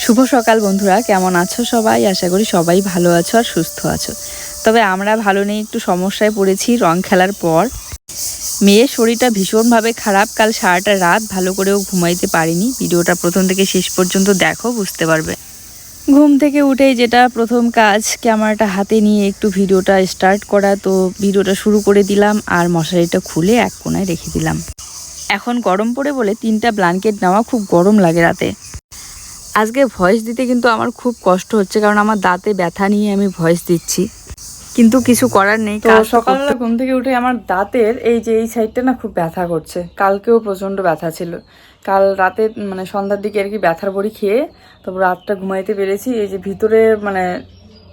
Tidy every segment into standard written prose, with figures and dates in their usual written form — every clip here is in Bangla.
শুভ সকাল বন্ধুরা, কেমন আছো সবাই? আশা করি সবাই ভালো আছো আর সুস্থ আছো। তবে আমরা ভালো নেই, একটু সমস্যায় পড়েছি রং খেলার পর। মেয়ের শরীরটা ভীষণভাবে খারাপ, কাল সারাটা রাত ভালো করেও ঘুমাইতে পারিনি। ভিডিওটা প্রথম থেকে শেষ পর্যন্ত দেখো, বুঝতে পারবে। ঘুম থেকে উঠেই যেটা প্রথম কাজ, ক্যামেরাটা হাতে নিয়ে একটু ভিডিওটা স্টার্ট করা। তো ভিডিওটা শুরু করে দিলাম আর মশারিটা খুলে এক কোণায় রেখে দিলাম। এখন গরম পড়ে বলে 3টা ব্ল্যাঙ্কেট নেওয়া, খুব গরম লাগে রাতে। আজকে ভয়েস দিতে কিন্তু আমার খুব কষ্ট হচ্ছে, কারণ আমার দাঁতে ব্যথা নিয়ে আমি ভয়েস দিচ্ছি, কিন্তু কিছু করার নেই। তো সকালবেলা ঘুম থেকে উঠে আমার দাঁতের এই সাইডটা না খুব ব্যথা করছে। কালকেও প্রচণ্ড ব্যথা ছিল। কাল রাতে মানে সন্ধ্যার দিকে আর কি ব্যথার বড়ি খেয়ে তারপর রাতটা ঘুমাইতে পেরেছি। এই যে ভিতরে মানে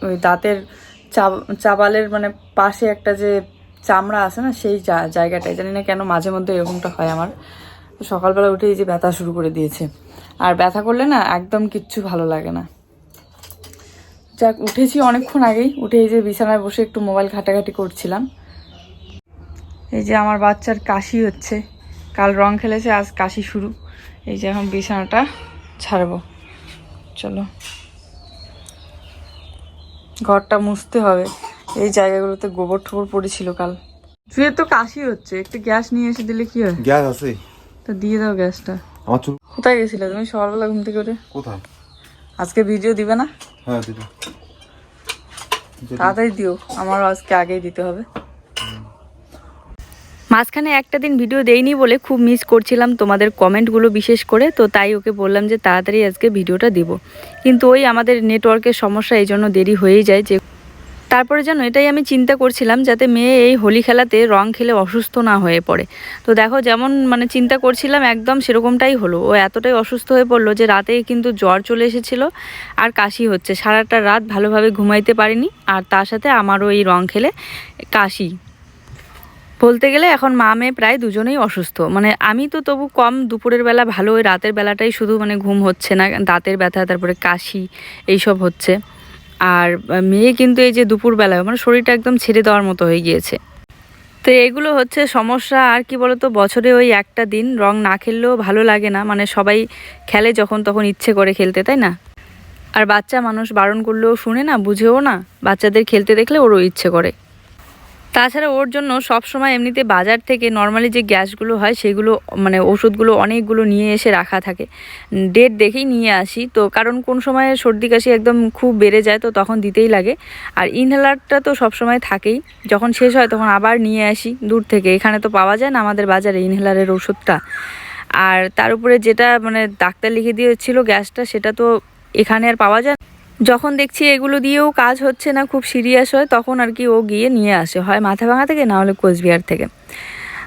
ওই দাঁতের চাবালের মানে পাশে একটা যে চামড়া আছে না, সেই জায়গাটায় জানি না কেন মাঝে মধ্যে এরকমটা হয় আমার। তো সকালবেলা উঠে এই যে ব্যথা শুরু করে দিয়েছে। আর ব্যথা করলে না একদম কিচ্ছু ভালো লাগে না। যাক, উঠেছি অনেকক্ষণ আগেই। উঠে এই যে বিছানায় বসে একটু মোবাইল ঘাটাঘাটি করছিলাম। এই যে আমার বাচ্চার কাশি হচ্ছে, কাল রং খেলেছে, আজ কাশি শুরু। এই যে এখন বিছানাটা ছাড়বো, চলো। ঘরটা মুছতে হবে, এই জায়গাগুলোতে গোবর ঠোবর পড়েছিল কাল। শুয়ে তো কাশি হচ্ছে, একটু গ্যাস নিয়ে এসে দিলে কি হয়? গ্যাস আছে তো দিয়ে দাও গ্যাসটা। আমার চুল কোথায় গেছিলে তুমি সকালবেলা ঘুম থেকে উঠে? কোথায়? আজকে ভিডিও দিবে না? হ্যাঁ দিদি, তাড়াতাড়ি দিও, আমারও আজকে আগেই দিতে হবে। মাঝখানে একটা দিন ভিডিও দেইনি বলে খুব মিস করছিলাম তোমাদের কমেন্টগুলো বিশেষ করে। তো তাই ওকে বললাম যে তাড়াতাড়ি আজকে ভিডিওটা দিব, কিন্তু ওই আমাদের নেটওয়ার্কের সমস্যা, এই জন্য দেরি হয়েই যায়। যে তারপরে যেন এটাই আমি চিন্তা করছিলাম, যাতে মেয়ে এই হোলি খেলাতে রং খেলে অসুস্থ না হয়ে পড়ে। তো দেখো, যেমন মানে চিন্তা করছিলাম একদম সেরকমটাই হলো। ও এতটাই অসুস্থ হয়ে পড়লো যে রাতে কিন্তু জ্বর চলে এসেছিল আর কাশি হচ্ছে। সারাটা রাত ভালোভাবে ঘুমাইতে পারিনি, আর তার সাথে আমারও এই রং খেলে কাশি। বলতে গেলে এখন মা মেয়ে প্রায় দুজনেই অসুস্থ। মানে আমি তো তবু কম, দুপুরের বেলা ভালো, ওই রাতের বেলাটাই শুধু মানে ঘুম হচ্ছে না, দাঁতের ব্যথা, তারপরে কাশি এইসব হচ্ছে। আর মেয়ে কিন্তু এই যে দুপুরবেলায় মানে শরীরটা একদম ছেড়ে দেওয়ার মতো হয়ে গিয়েছে। তো এগুলো হচ্ছে সমস্যা। আর কি বলতো, বছরে ওই একটা দিন রং না খেললেও ভালো লাগে না। মানে সবাই খেলে যখন তখন ইচ্ছে করে খেলতে, তাই না? আর বাচ্চা মানুষ বারণ করলেও শুনে না, বুঝেও না। বাচ্চাদের খেলতে দেখলে ওরও ইচ্ছে করে। তাছাড়া ওর জন্য সব সময় এমনিতে বাজার থেকে নর্মালি যে গ্যাসগুলো হয় সেগুলো মানে ওষুধগুলো অনেকগুলো নিয়ে এসে রাখা থাকে, ডেট দেখেই নিয়ে আসি। তো কারণ কোন সময় সর্দি কাশি একদম খুব বেড়ে যায়, তো তখন দিতেই লাগে। আর ইনহেলারটা তো সব সময় থাকেই, যখন শেষ হয় তখন আবার নিয়ে আসি দূর থেকে। এখানে তো পাওয়া যায় না আমাদের বাজারে ইনহেলারের ওষুধটা। আর তার উপরে যেটা মানে ডাক্তার লিখে দিয়েছিল গ্যাসটা, সেটা তো এখানে আর পাওয়া যায় না। যখন দেখছি এগুলো দিয়েও কাজ হচ্ছে না, খুব সিরিয়াস হয়, তখন আর কি ও গিয়ে নিয়ে আসে, হয় মাথাভাঙা থেকে, না হলে কোচবিহার থেকে।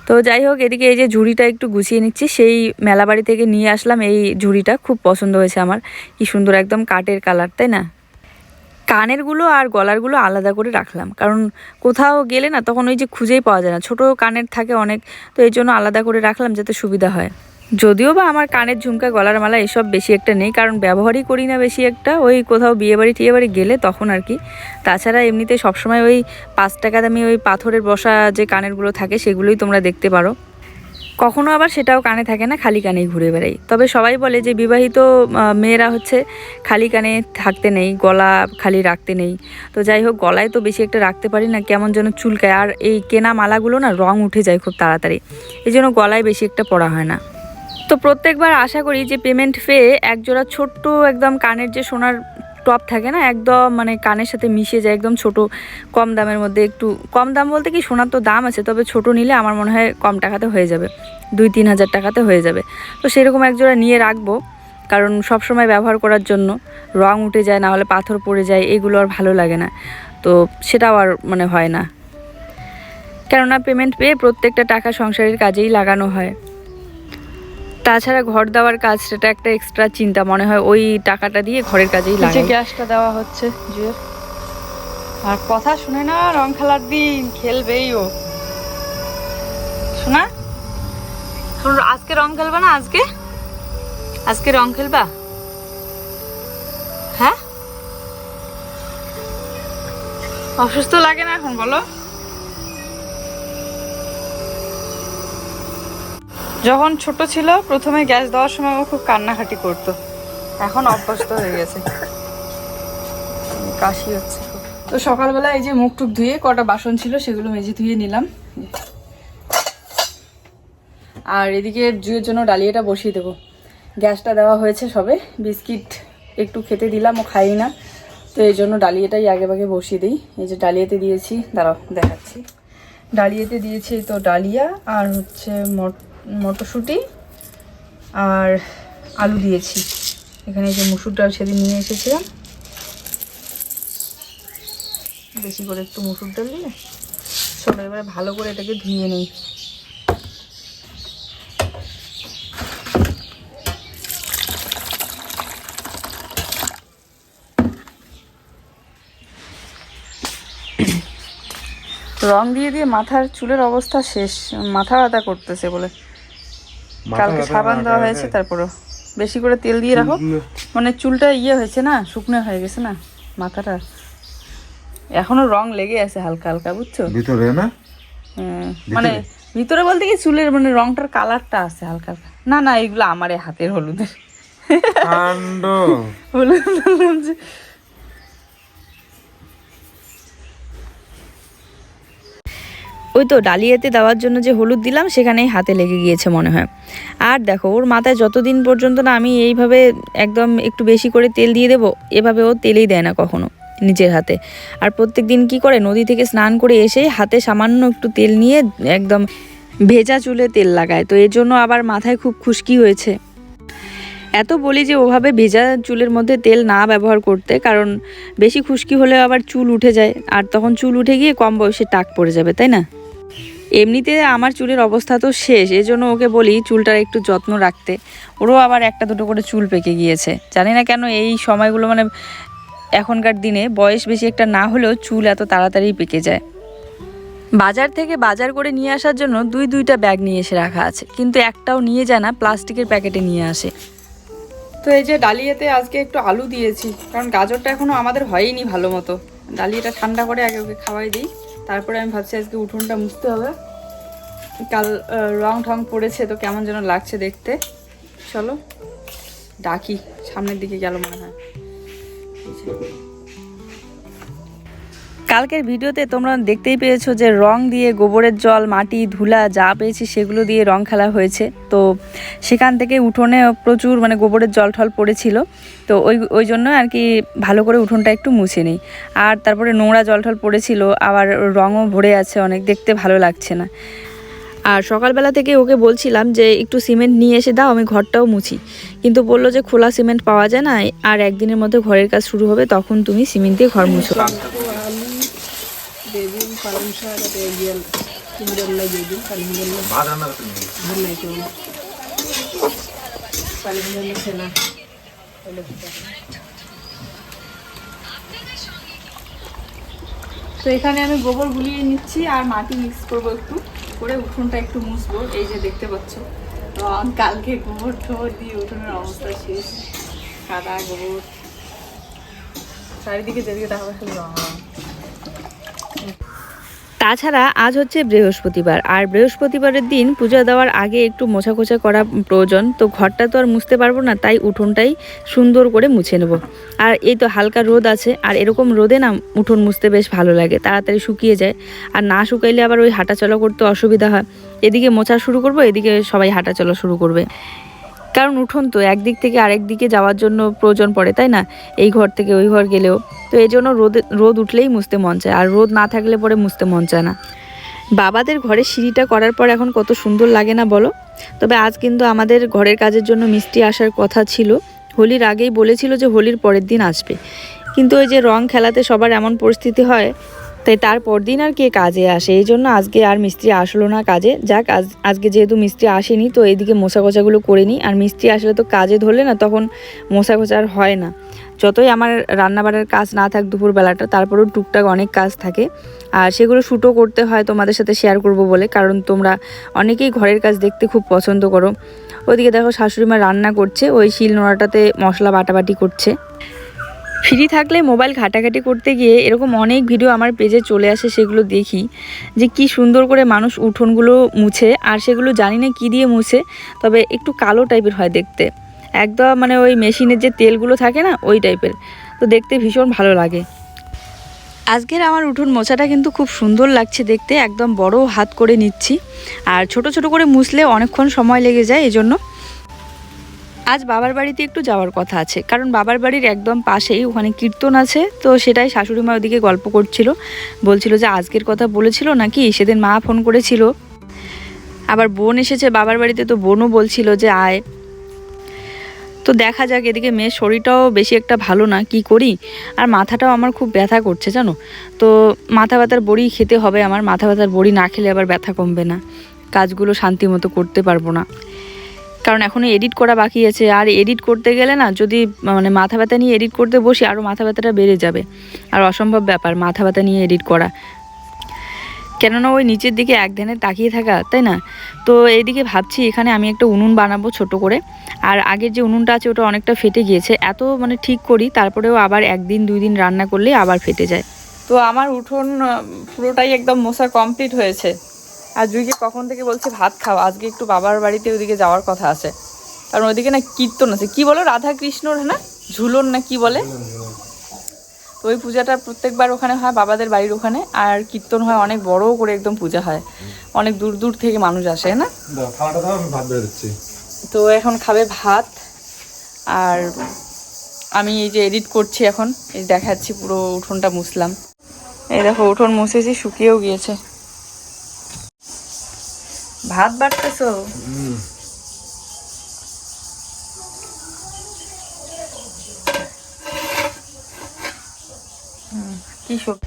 তো যাই হোক, এদিকে এই যে ঝুড়িটা একটু গুছিয়ে নিচ্ছি। সেই মেলাবাড়ি থেকে নিয়ে আসলাম এই ঝুড়িটা, খুব পছন্দ হয়েছে আমার। কি সুন্দর একদম কাঠের কালার, তাই না? কানেরগুলো আর গলারগুলো আলাদা করে রাখলাম, কারণ কোথাও গেলে না তখন ওই যে খুঁজেই পাওয়া যায় না, ছোটো কানের থাকে অনেক। তো এই জন্য আলাদা করে রাখলাম যাতে সুবিধা হয়। যদিও বা আমার কানের ঝুমকা, গলার মালা এসব বেশি একটা নেই, কারণ ব্যবহারই করি না বেশি একটা। ওই কোথাও বিয়েবাড়ি টিয়েবাড়ি গেলে তখন আর কি। তাছাড়া এমনিতে সবসময় ওই 5 টাকা দামি ওই পাথরের বসা যে কানেরগুলো থাকে সেগুলোই তোমরা দেখতে পারো। কখনো আবার সেটাও কানে থাকে না, খালি কানেই ঘুরে বেড়াই। তবে সবাই বলে যে বিবাহিত মেয়েরা হচ্ছে খালি কানে থাকতে নেই, গলা খালি রাখতে নেই। তো যাই হোক, গলায় তো বেশি একটা রাখতে পারি না, কেমন যেন চুলকায়। আর এই কেনা মালাগুলো না রং উঠে যায় খুব তাড়াতাড়ি, এই জন্য গলায় বেশি একটা পরা হয় না। তো প্রত্যেকবার আশা করি যে পেমেন্ট পেয়ে একজোড়া ছোট্ট একদম কানের যে সোনার টপ থাকে না, একদম মানে কানের সাথে মিশে যায়, একদম ছোট, কম দামের মধ্যে। একটু কম দাম বলতে কি, সোনার তো দাম আছে, তবে ছোট নিলে আমার মনে হয় কম টাকাতে হয়ে যাবে, 2-3 হাজার টাকাতে হয়ে যাবে। তো সেরকম একজোড়া নিয়ে রাখবো, কারণ সব সময় ব্যবহার করার জন্য। রং উঠে যায়, না হলে পাথর পড়ে যায়, এগুলো আর ভালো লাগে না। তো সেটাও আর মানে হয় না, কেননা পেমেন্ট পেয়ে প্রত্যেকটা টাকা সংসারের কাজেই লাগানো হয়। তাছাড়া ঘর দেওয়ার কাজ, সেটা একটা এক্সট্রা চিন্তা, মনে হয় ওই টাকাটা দিয়ে ঘরের কাজেই লাগে। গ্যাসটা দেওয়া হচ্ছে জুয়ের, আর কথা শুনে না, রং খেলার দিন খেলবেই ও। শোনা, আজকে রং খেলবা না? আজকে রং খেলবা? হ্যাঁ, অসুস্থ লাগে না এখন বলো? যখন ছোট ছিল প্রথমে গ্যাস দেওয়ার সময় ও খুব কান্নাকাটি করতো, এখন অভ্যস্ত হয়ে গেছে, কাশি হচ্ছে। তো সকালবেলা এই যে মুখ টুক ধুয়ে কটা বাসন ছিল সেগুলো মেজে ধুয়ে নিলাম, আর এদিকে জুয়ের জন্য ডালিয়াটা বসিয়ে দেবো। গ্যাসটা দেওয়া হয়েছে সবে, বিস্কিট একটু খেতে দিলাম, ও খাই না, তো এই জন্য ডালিয়াটাই আগে ভাগে বসিয়ে দিই। এই যে ডালিয়াতে দিয়েছি, দাঁড়াও দেখাচ্ছি। ডালিয়াতে দিয়েছি তো ডালিয়া আর হচ্ছে মটরশুঁটি আর আলু দিয়েছি। এখানে যে মুসুর ডাল সেদিন নিয়ে এসেছিলাম, বেশি করে একটু মুসুর ডাল দিয়ে চলো এবার ভালো করে এটাকে ধুয়ে নিই। রং দিয়ে দিয়ে মাথার চুলের অবস্থা শেষ, মাথা ব্যথা করতেছে বলে। কালকে সাবান দেওয়া হয়েছে, তারপরেও বেশি করে তেল দিয়ে রাখো, মানে চুলটা হয়েছে না, শুকনো হয়ে গেছে না মাথাটা, এখনো রং লেগে আছে হালকা হালকা, বুঝছো ভিতরে না? মানে ভিতরে বলতে কি চুলের মানে রংটার কালারটা আছে হালকা হালকা। না না, এইগুলো আমার হাতের হলুদের হলুদ। ওই তো ডালিয়াতে দেওয়ার জন্য যে হলুদ দিলাম সেখানেই হাতে লেগে গিয়েছে মনে হয়। আর দেখো ওর মাথায় যতদিন পর্যন্ত না আমি এইভাবে একদম একটু বেশি করে তেল দিয়ে দেবো, এভাবে ও তেলেই দেয় না কখনো নিজের হাতে। আর প্রত্যেক দিন কী করে, নদী থেকে স্নান করে এসে হাতে সামান্য একটু তেল নিয়ে একদম ভেজা চুলে তেল লাগায়, তো এর জন্য আবার মাথায় খুব খুশকি হয়েছে। এত বলি যে ওভাবে ভেজা চুলের মধ্যে তেল না ব্যবহার করতে, কারণ বেশি খুশকি হলে আবার চুল উঠে যায়, আর তখন চুল উঠে গিয়ে কম বয়সে টাক পড়ে যাবে, তাই না? এমনিতে আমার চুলের অবস্থা তো শেষ, এজন্য ওকে বলি চুলটার একটু যত্ন রাখতে। ওরও আবার একটা দুটো করে চুল পেকে গিয়েছে, জানি না কেন এই সময়গুলো মানে এখনকার দিনে বয়স বেশি একটা না হলেও চুল এত তাড়াতাড়ি পেকে যায়। বাজার থেকে বাজার করে নিয়ে আসার জন্য দুইটা ব্যাগ নিয়ে এসে রাখা আছে, কিন্তু একটাও নিয়ে যায় না, প্লাস্টিকের প্যাকেটে নিয়ে আসে। তো এই যে ডালিয়াতে আজকে একটু আলু দিয়েছি, কারণ গাজরটা এখনো আমাদের হয়নি ভালো মতো। ডালিয়াটা ঠান্ডা করে আগে ওকে খাওয়াই দিই, তারপরে আমি ভাবছি আজকে উঠোনটা মুছতে হবে। কাল রং ঠং পড়েছে তো কেমন যেন লাগছে দেখতে। চলো ডাকি, সামনের দিকে গেল মনে হয়। কালকের ভিডিওতে তোমরা দেখতেই পেয়েছো যে রং দিয়ে গোবরের জল, মাটি, ধুলা যা পেয়েছি সেগুলো দিয়ে রং খেলা হয়েছে। তো সেখান থেকে উঠোনে প্রচুর মানে গোবরের জল ঠল পড়েছিল, তো ওই জন্য আর কি ভালো করে উঠোনটা একটু মুছে নিই। আর তারপরে নোংরা জল ঠল পড়েছিল, আবার রঙও ভরে আছে অনেক, দেখতে ভালো লাগছে না। আর সকালবেলা থেকে ওকে বলছিলাম যে একটু সিমেন্ট নিয়ে এসে দাও, আমি ঘরটাও মুছি, কিন্তু বললো যে খোলা সিমেন্ট পাওয়া যায় না, আর একদিনের মধ্যে ঘরের কাজ শুরু হবে, তখন তুমি সিমেন্ট দিয়ে ঘর মুছো। তো এখানে আমি গোবর গুলিয়ে নিচ্ছি আর মাটি মিক্স করবো একটু করে, উঠোনটা একটু মুছবো। এই যে দেখতে পাচ্ছ কালকে গোবর টোবর দিয়ে উঠোনের অবস্থা শেষ, কাদা গোবর চারিদিকে, যেদিকে তাহলে শুধু রং। তাছাড়া আজ হচ্ছে বৃহস্পতিবার, আর বৃহস্পতিবারের দিন পূজা দেওয়ার আগে একটু মোছাকোছা করা প্রয়োজন। তো ঘরটা তো আর মুছতে পারবো না, তাই উঠোনটাই সুন্দর করে মুছে নেব। আর এই তো হালকা রোদ আছে, আর এরকম রোদে না উঠোন মুছতে বেশ ভালো লাগে, তাড়াতাড়ি শুকিয়ে যায়। আর না শুকাইলে আবার ওই হাঁটাচলা করতে অসুবিধা হয়। এদিকে মোছা শুরু করব, এদিকে সবাই হাঁটাচলা শুরু করবে, কারণ উঠোন তো একদিক থেকে আরেক দিকে যাওয়ার জন্য প্রয়োজন পড়ে, তাই না? এই ঘর থেকে ওই ঘর গেলেও, তো এই জন্য রোদ উঠলেই মুছতে মন চায়, আর রোদ না থাকলে পরে মুছতে মন চায় না। বাবাদের ঘরে সিঁড়িটা করার পর এখন কত সুন্দর লাগে না বলো? তবে আজ কিন্তু আমাদের ঘরের কাজের জন্য মিস্ত্রি আসার কথা ছিল, হোলির আগেই বলেছিল যে হোলির পরের দিন আসবে, কিন্তু ওই যে রং খেলাতে সবার এমন পরিস্থিতি হয়, তাই তারপর দিন আর কে কাজে আসে, এই জন্য আজকে আর মিস্ত্রি আসলো না কাজে। যাক, আজকে যেহেতু মিস্ত্রি আসেনি, তো এইদিকে মোছা কোচাগুলো করে নিই। আর মিস্ত্রি আসলে তো কাজে ধরলে না, তখন মোছা কোচা আর হয় না। যতই আমার রান্নাবাড়ার কাজ না থাক দুপুরবেলাটা, তারপরেও টুকটাক অনেক কাজ থাকে, আর সেগুলো শ্যুটও করতে হয় তোমাদের সাথে শেয়ার করব বলে, কারণ তোমরা অনেকেই ঘরের কাজ দেখতে খুব পছন্দ করো। ওইদিকে দেখো শাশুড়ি মা রান্না করছে, ওই শিল নোড়াটাতে মশলা বাটাবাটি করছে। ফ্রি থাকলে মোবাইল ঘাটাঘাটি করতে গিয়ে এরকম অনেক ভিডিও আমার পেজে চলে আসে, সেগুলো দেখি যে কি সুন্দর করে মানুষ উঠোনগুলো মুছে, আর সেগুলো জানি না কী দিয়ে মুছে, তবে একটু কালো টাইপের হয় দেখতে। একদম মানে ওই মেশিনের যে তেলগুলো থাকে না ওই টাইপের। তো দেখতে ভীষণ ভালো লাগে। আজকের আমার উঠোন মোছাটা কিন্তু খুব সুন্দর লাগছে দেখতে, একদম বড় হাত করে নিচ্ছি। আর ছোট ছোট করে মুছলে অনেকক্ষণ সময় লেগে যায়, এজন্য। আজ বাবার বাড়িতে একটু যাওয়ার কথা আছে, কারণ বাবার বাড়ির একদম পাশেই ওখানে কীর্তন আছে। তো সেটাই শাশুড়ি মা ওদিকে গল্প করছিল, বলছিল যে আজকের কথা বলেছিল নাকি, সেদিন মা ফোন করেছিল। আবার বোন এসেছে বাবার বাড়িতে, তো বোনও বলছিল যে আয়। তো দেখা যাক, এদিকে মেয়ের শরীরটাও বেশি একটা ভালো না, কি করি। আর মাথাটাও আমার খুব ব্যথা করছে জানো। তো মাথা ব্যথার বড়ি খেতে হবে আমার, মাথা ব্যথার বড়ি না খেলে আবার ব্যথা কমবে না, কাজগুলো শান্তি মতো করতে পারবো না। কারণ এখনও এডিট করা বাকি আছে, আর এডিট করতে গেলে না যদি মানে মাথা ব্যথা নিয়ে এডিট করতে বসি আরও মাথা ব্যথাটা বেড়ে যাবে। আর অসম্ভব ব্যাপার মাথা ব্যথা নিয়ে এডিট করা, কেননা ওই নিচের দিকে এক ধ্যানে তাকিয়ে থাকা, তাই না। তো এইদিকে ভাবছি এখানে আমি একটা উনুন বানাবো ছোট করে। আর আগের যে উনুনটা আছে ওটা অনেকটা ফেটে গিয়েছে, এত মানে ঠিক করি তারপরেও আবার একদিন 2 দিন রান্না করলে আবার ফেটে যায়। তো আমার উঠোন পুরোটাই একদম মোছা কমপ্লিট হয়েছে। আর জুইকে কখন থেকে বলছে ভাত খাওয়া, আজকে একটু বাবার বাড়িতে ওদিকে যাওয়ার কথা আছে, কারণ ওইদিকে না কীর্তন আছে। কি বলো, রাধা কৃষ্ণর না ঝুলন না কি বলে, তো ওই পূজাটা প্রত্যেকবার ওখানে হয় বাবাদের বাড়ির ওখানে। আর কীর্তন হয় অনেক বড় করে, একদম পূজা হয়, অনেক দূর দূর থেকে মানুষ আসে না। তো এখন খাবে ভাত। আর আমি এই যে এডিট করছি এখন, এই দেখাচ্ছি পুরো উঠোনটা মুছলাম। এই দেখো উঠোন মুছেছি, শুকিয়েও গিয়েছে। ভাত বাড়তেছো? কি সব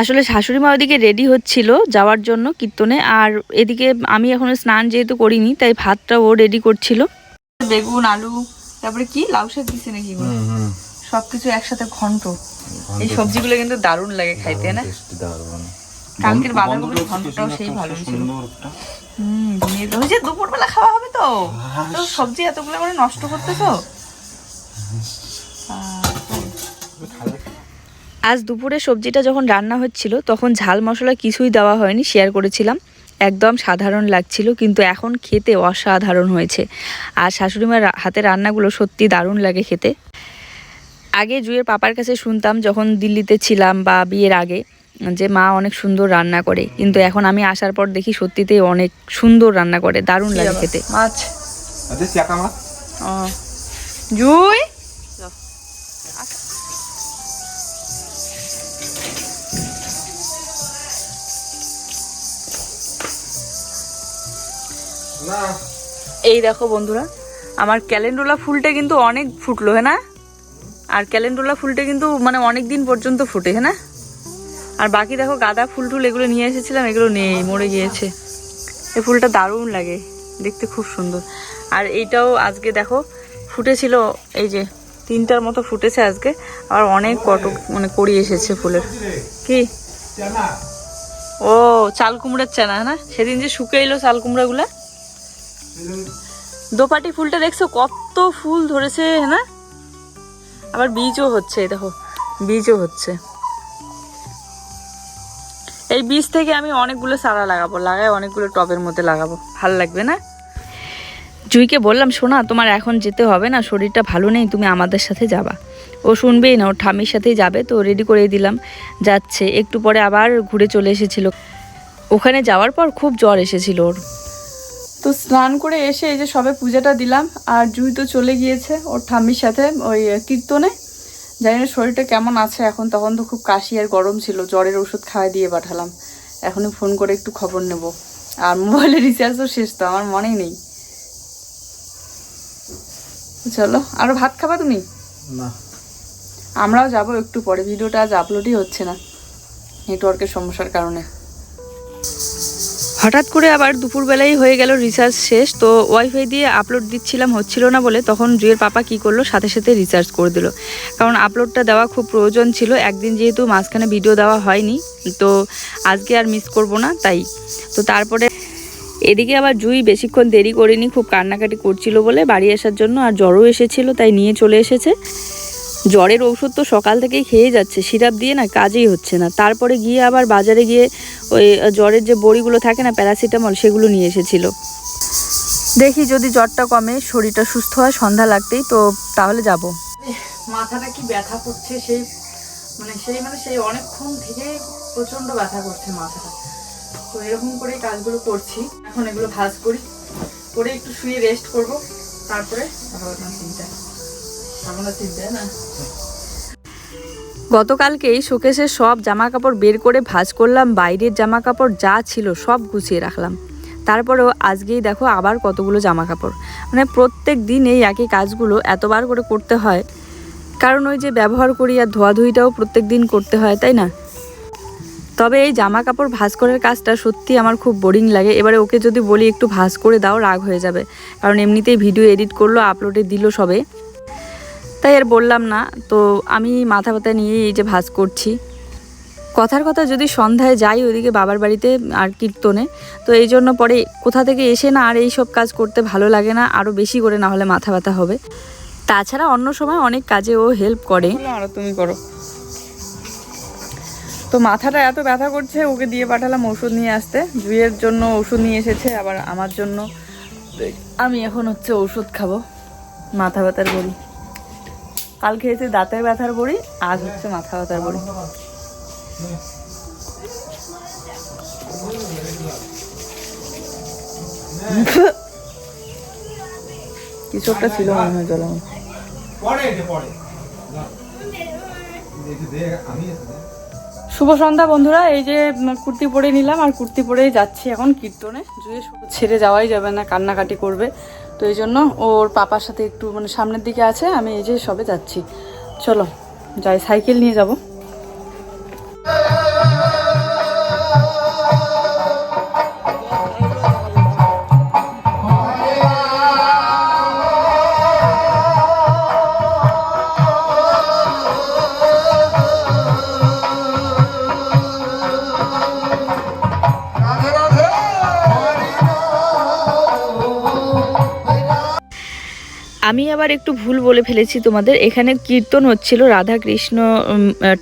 আসলে শাশুড়ি মা ওদিকে রেডি হচ্ছিল যাওয়ার জন্য কীর্তনে, আর এদিকে আমি এখনো স্নান যেহেতু করিনি তাই ভাতটা ও রেডি করছিল। বেগুন, আলু, তারপরে কি লাউ শাক দিছে নাকি, সবকিছু একসাথে ঘন্ট। এই সবজিগুলো কিন্তু দারুণ লাগে খাইতে না। কালকের বাঁধাকপির ঘন্টটাও সেই ভালো ছিল। দুপুরবেলা খাওয়া হবে তো, তো সবজি এতগুলো করে নষ্ট করতেছো। আজ দুপুরে সবজিটা যখন রান্না হচ্ছিল তখন ঝাল মশলা কিছুই দেওয়া হয়নি, শেয়ার করেছিলাম। একদম সাধারণ লাগছিল, কিন্তু এখন খেতে অসাধারণ হয়েছে। আর শাশুড়িমার হাতে রান্নাগুলো সত্যি দারুণ লাগে খেতে। আগে জুয়ের পাপার কাছে শুনতাম যখন দিল্লিতে ছিলাম বা বিয়ের আগে, যে মা অনেক সুন্দর রান্না করে, কিন্তু এখন আমি আসার পর দেখি সত্যিতেই অনেক সুন্দর রান্না করে, দারুণ লাগে খেতে। মাছ জুই এই দেখো বন্ধুরা, আমার ক্যালেন্ডুলা ফুলটা কিন্তু অনেক ফুটলো, হ্যাঁ না। আর ক্যালেন্ডুলা ফুলটা কিন্তু মানে অনেক দিন পর্যন্ত ফুটে, হ্যাঁ না। আর বাকি দেখো গাঁদা ফুল টুল এগুলো নিয়ে এসেছিলাম, এগুলো নেই, মরে গিয়েছে। এই ফুলটা দারুণ লাগে দেখতে, খুব সুন্দর। আর এইটাও আজকে দেখো ফুটেছিল, এই যে 3টার মতো ফুটেছে আজকে। আর অনেক মানে কড়ি এসেছে ফুলের। কি ও চাল কুমড়ার চানা না, সেদিন যে শুকে এলো চাল কুমড়া গুলা। দোপাটি ফুলটা দেখছো কত ফুল ধরেছে, না। আবার বীজও হচ্ছে, দেখো বীজও হচ্ছে। এই বীজ থেকে আমি অনেকগুলো চারা লাগাই অনেকগুলো টবের মধ্যে লাগাবো, ভালো লাগবে না। জুইকে বললাম শোনা, তোমার এখন যেতে হবে না, শরীরটা ভালো নেই, তুমি আমাদের সাথে যাবা। ও শুনবেই না, ওর ঠাম্মির সাথেই যাবে। তো রেডি করে দিলাম, যাচ্ছে। একটু পরে আবার ঘুরে চলে এসেছিল। ওখানে যাওয়ার পর খুব জ্বর এসেছিল ওর। তো স্নান করে এসে এই যে সবে পূজাটা দিলাম। আর জুই তো চলে গিয়েছে ওর ঠাম্মির সাথে ওই কীর্তনে। জানি না শরীরটা কেমন আছে এখন, তখন তো খুব কাশি আর গরম ছিল, জ্বরের ওষুধ খাওয়াই দিয়ে পাঠালাম। এখনই ফোন করে একটু খবর নেব। আর মোবাইলের রিচার্জও শেষ, তো আমার মনেই নেই। চলো, আরো ভাত খাবা তুমি? না, আমরাও যাবো একটু পরে। ভিডিওটা আজ আপলোডই হচ্ছে না নেটওয়ার্কের সমস্যার কারণে। হঠাৎ করে আবার দুপুরবেলাই হয়ে গেল রিচার্জ শেষ। তো ওয়াইফাই দিয়ে আপলোড দিচ্ছিলাম, হচ্ছিল না বলে তখন জুয়ের পাপা কি করলো, সাথে সাথে রিচার্জ করে দিল। কারণ আপলোডটা দেওয়া খুব প্রয়োজন ছিল, একদিন যেহেতু মাঝখানে ভিডিও দেওয়া হয়নি, তো আজকে আর মিস করব না তাই। তো তারপরে এদিকে আবার জুই বেশিক্ষণ দেরি করেনি, খুব কান্নাকাটি করছিল বলে বাড়ি আসার জন্য। আর জ্বরও এসেছিল, তাই নিয়ে চলে এসেছে। জ্বরের ওষুধ তো সকাল থেকেই খেয়ে যাচ্ছে, সিরাপ দিয়ে না কাজেই হচ্ছে না। তারপরে গিয়ে আবার বাজারে গিয়ে ওই জ্বরের যে বড়িগুলো থাকে না, প্যারাসিটামল, সেগুলো নিয়ে এসেছিল। দেখি যদি জ্বরটা কমে, শরীরটা সুস্থ হয় সন্ধ্যা লাগতেই, তো তাহলে যাব। মাথাটা কি ব্যথা করছে, সেই অনেকক্ষণ থেকে প্রচন্ড ব্যথা করছে মাথাটা। তো এরকম করে কাজগুলো করছি। এখন এগুলো ভাজ করি, করে একটু শুয়ে রেস্ট করব, তারপরে চিন্তা না। গতকালকেই শোকেসের সব জামা কাপড় বের করে ভাঁজ করলাম, বাইরের জামা কাপড় যা ছিল সব গুছিয়ে রাখলাম। তারপরেও আজকেই দেখো আবার কতগুলো জামা কাপড়। মানে প্রত্যেক দিন এই একই কাজগুলো এতবার করে করতে হয়, কারণ ওই যে ব্যবহার করি আর ধোয়াধুয়িটাও প্রত্যেক দিন করতে হয়, তাই না? তবে এই জামা কাপড় ভাঁজ করার কাজটা সত্যি আমার খুব বোরিং লাগে। এবারে ওকে যদি বলি একটু ভাঁজ করে দাও, রাগ হয়ে যাবে, কারণ এমনিতেই ভিডিও এডিট করলো, আপলোডে দিল সবে, তাই আর বললাম না। তো আমি মাথা ব্যথা নিয়ে এই যে ভাঁজ করছি। কথার কথা, যদি সন্ধ্যায় যাই ওইদিকে বাবার বাড়িতে আর কীর্তনে, তো এই জন্য পরে কোথা থেকে এসে না আর এই সব কাজ করতে ভালো লাগে না, আরও বেশি করে না হলে মাথা ব্যথা হবে। তাছাড়া অন্য সময় অনেক কাজে ও হেল্প করে। আর তুমি করো। তো মাথাটা এত ব্যথা করছে, ওকে দিয়ে পাঠালাম ওষুধ নিয়ে আসতে। জুয়ের জন্য ওষুধ নিয়ে এসেছে, আবার আমার জন্য। আমি এখন ওষুধ খাবো, মাথা ব্যথার বড়ি। কাল খেয়েছি দাঁতের ব্যথার বড়ি, আজ মাথা ব্যথার বড়ি। কিছু একটা ছিল মনে হয় জল। শুভ সন্ধ্যা বন্ধুরা। এই যে কুর্তি পরে নিলাম, আর কুর্তি পরেই যাচ্ছি এখন কীর্তনে। জুয়ে ছেড়ে যাওয়াই যাবে না, কান্নাকাটি করবে। তো এই জন্য ওর পাপার সাথে একটু সামনের দিকে আছে, আমি এই যে সবে যাচ্ছি। চলো যাই, সাইকেল নিয়ে যাব। আমি আবার একটু ভুল বলে ফেলেছি তোমাদের, এখানে কীর্তন হচ্ছিল, রাধা কৃষ্ণ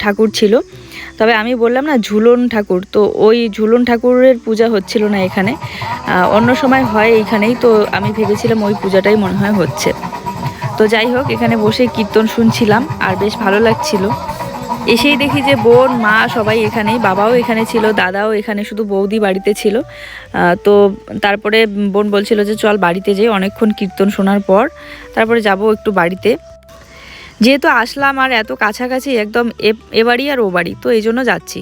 ঠাকুর ছিল। তবে আমি বললাম না ঝুলন ঠাকুর, তো ওই ঝুলন ঠাকুরের পূজা হচ্ছিল না এখানে, অন্য সময় হয় এইখানেই। তো আমি ভেবেছিলাম ওই পূজাটাই মনে হয় হচ্ছে। তো যাই হোক, এখানে বসে কীর্তন শুনছিলাম আর বেশ ভালো লাগছিল। এসেই দেখি যে বোন, মা সবাই এখানেই, বাবাও এখানে ছিল, দাদাও এখানে, শুধু বৌদি বাড়িতে ছিল। তো তারপরে বোন বলছিল যে চল বাড়িতে যাই, অনেকক্ষণ কীর্তন শোনার পর তারপরে যাব একটু বাড়িতে। যেহেতু আসলাম আর এত কাছাকাছি একদম, এ বাড়ি আর ও বাড়ি, তো এই জন্য যাচ্ছি।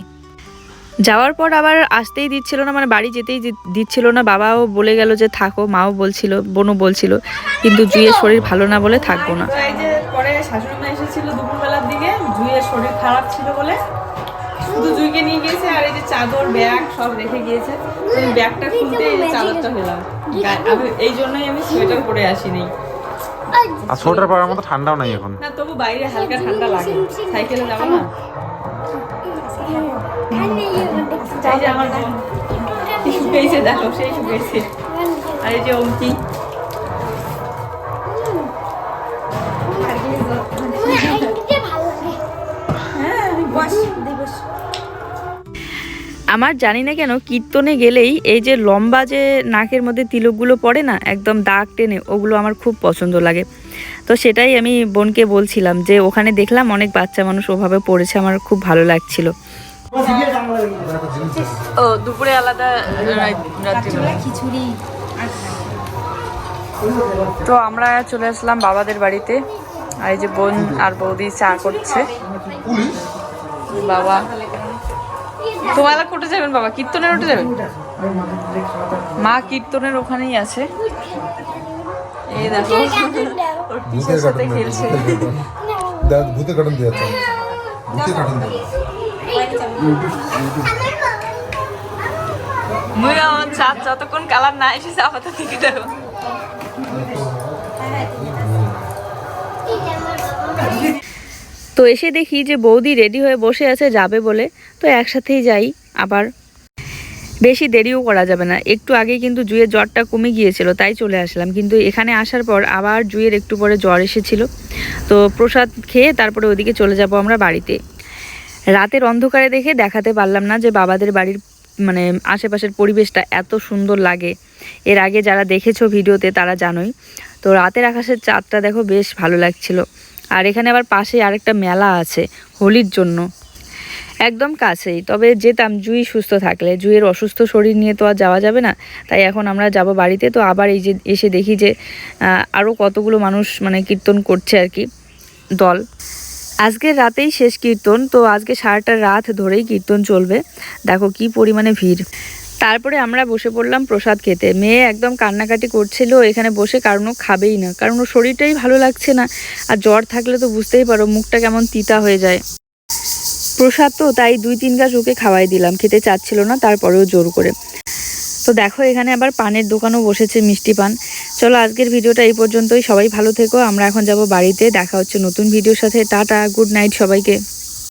যাওয়ার পর আবার আসতেই দিচ্ছিল না, মানে বাড়ি যেতেই দিচ্ছিল না। বাবাও বলে গেল যে থাকো, মাও বলছিল, বোনও বলছিল, কিন্তু জুয়ের শরীর ভালো না বলে থাকবো না। এই যে পরে শাশুড়ি মা এসেছিল দুপুরবেলার দিকে, জুয়ের শরীর খারাপ ছিল বলে শুধু জুইকে নিয়ে গিয়েছে, আর এই যে চাদর ব্যাগ সব রেখে গিয়েছে। ব্যাগটা খুলতে চাদরটা পেলাম, এই জন্যই আমি সোয়েটার পরে আসিনি। আর সোয়েটার পরার মতো ঠান্ডাও নাই এখন না, তবু বাইরে হালকা ঠান্ডা লাগে, সাইকেলে যাবো না। চাই যে আমার শুকিয়েছে, দেখো সেই শুকিয়েছে। আর এই যে অঙ্কি, আমার জানি না কেন কীর্তনে গেলেই এই যে লম্বা যে নাকের মধ্যে তিলকগুলো পড়ে না, একদম দাগ টেনে, ওগুলো আমার খুব পছন্দ লাগে। তো সেটাই আমি বোনকে বলছিলাম যে ওখানে দেখলাম অনেক বাচ্চা মানুষ ওভাবে পড়েছে, আমার খুব ভালো লাগছিল। ও দুপুরে আলাদা, রাত্রিবেলা খিচুড়ি। তো আমরা চলে আসলাম বাবাদের বাড়িতে, আর এই যে বোন আর বৌদি চা করছে। বাবা তোমার কোটে যাবেন? বাবা কীর্তনের উঠে যাবেন? মা কীর্তনের ওখানেই আছে, এই দেখো ওর পিসের সাথে খেলছে। ভূতে কাটন দিয়েছে, ভূতে কাটন দিয়ে মুই আমার চাঁদ যতক্ষণ কালার না এসেছে আপাতত থেকে দেখো। তো এসে দেখি যে বৌদি রেডি হয়ে বসে আছে যাবে বলে, তো একসাথেই যাই। আবার বেশি দেরিও করা যাবে না, একটু আগেই কিন্তু জুয়ের জ্বরটা কমে গিয়েছিল, তাই চলে আসলাম। কিন্তু এখানে আসার পর আবার জুয়ের একটু পরে জ্বর এসেছিল। তো প্রসাদ খেয়ে তারপরে ওদিকে চলে যাব আমরা বাড়িতে। রাতের অন্ধকারে দেখে দেখাতে পারলাম না যে বাবাদের বাড়ির আশেপাশের পরিবেশটা এত সুন্দর লাগে। এর আগে যারা দেখেছো ভিডিওতে তারা জানোই। তো রাতের আকাশের চাঁদটা দেখো বেশ ভালো লাগছিল। আর এখানে আবার পাশেই আরেকটা মেলা আছে হোলির জন্য, একদম কাছেই। তবে যেতাম জুই সুস্থ থাকলে, জুইয়ের অসুস্থ শরীর নিয়ে তো আর যাওয়া যাবে না। তাই এখন আমরা যাব বাড়িতে। তো আবার এই যে এসে দেখি যে আরও কতগুলো মানুষ মানে কীর্তন করছে আর কি, দল। আজকের রাতেই শেষ কীর্তন, তো আজকে সারাটা রাত ধরেই কীর্তন চলবে। দেখো কি পরিমাণে ভিড়। তারপরে আমরা বসে পড়লাম প্রসাদ খেতে। মেয়ে একদম কান্নাকাটি করছিল এখানে বসে, কারণ ও খাবেই না, কারণ ওর শরীরটাই ভালো লাগছে না। আর জ্বর থাকলে তো বুঝতেই পারো মুখটা কেমন তিতা হয়ে যায়। প্রসাদ তো তাই 2-3 গাছ ওকে খাওয়াই দিলাম, খেতে চাচ্ছিল না, তারপরেও জোর করে। তো দেখো এখানে আবার পানের দোকানও বসেছে, মিষ্টি পান। চলো আজকের ভিডিওটা এই পর্যন্তই। সবাই ভালো থেকো। আমরা এখন যাব বাড়িতে। দেখা হচ্ছে নতুন ভিডিওর সাথে। টাটা, গুড নাইট সবাইকে।